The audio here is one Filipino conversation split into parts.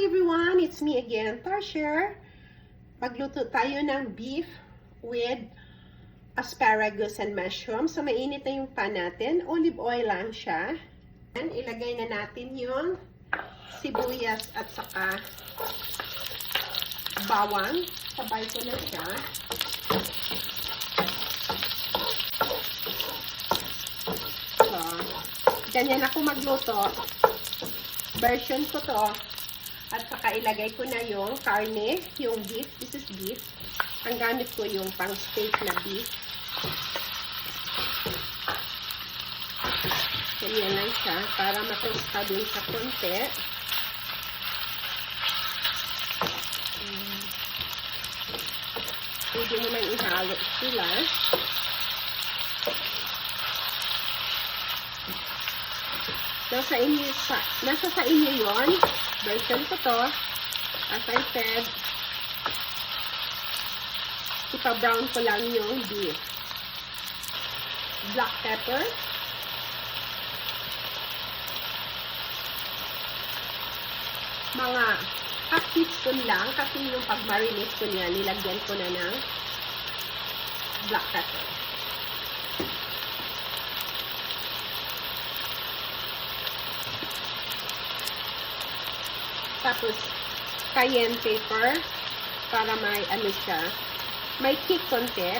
everyone! It's me again, Tarsher. Magluto tayo ng beef with asparagus and mushroom. So, mainit na yung pan natin. Olive oil lang siya. And ilagay na natin yung sibuyas at saka bawang. Sabay ko na siya. So, ganyan ako magluto. Version ko to. At saka ilagay ko na yung karne, yung beef. This is beef. Ang gamit ko yung pang steak na beef. Ganyan lang siya para matusta din sa konti. Pwede mo nang ihalo sila. Nasa sa inyo yon. Version ko to. As I said, ipa-brown ko lang yung beef. Black pepper. Mga half teaspoon lang kasi yung pag-marinate ko niya, nilagyan ko na ng black pepper. Tapos, cayenne pepper para may ano siya, may kick konti.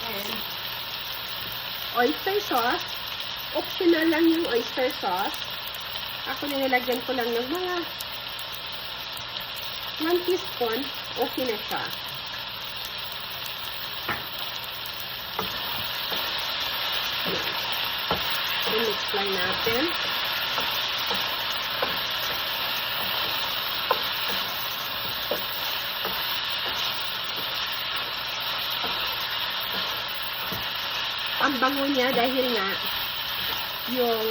And oyster sauce. Optional lang yung oyster sauce. Ako nilalagyan ko lang ng mga 1 teaspoon. Okay na siya. I-mix lang natin. Ang bango niya dahil nga yung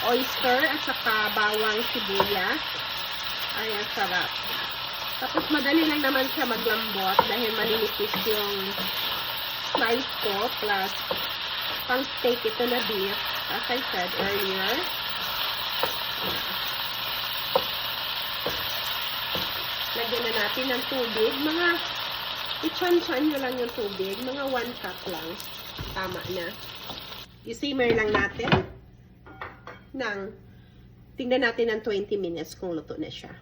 oyster at saka bawang sibuyas ay ang sarap. Tapos madali lang naman siya maglambot dahil maninipis yung slice ko plus pang steak ito na beef, as I said earlier. Lagyan na natin ng tubig. Mga i-chan-chan nyo lang yung tubig. Mga 1 cup lang. Tama na. I-simmer lang natin tingnan natin ng 20 minutes kung luto na siya.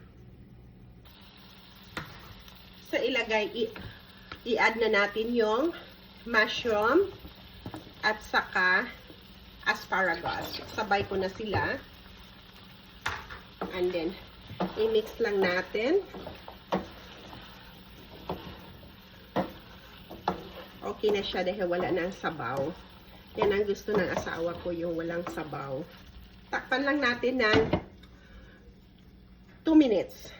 So, i-add na natin yung mushroom at saka asparagus. Sabay ko na sila. And then, i-mix lang natin. Okay na siya dahil wala na ang sabaw. Yan ang gusto ng asawa ko, yung walang sabaw. Takpan lang natin ng 2 minutes.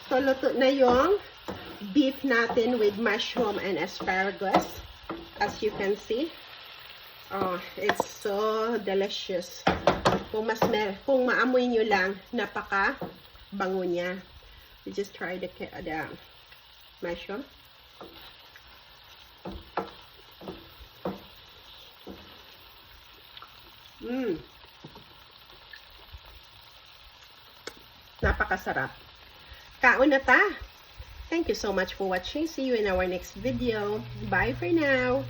So, luto na yung beef natin with mushroom and asparagus. As you can see. Oh, it's so delicious. Kung maamoy nyo lang, napaka bango niya. You just try the mushroom. Napakasarap. Kaon na ta! Thank you so much for watching. See you in our next video. Bye for now.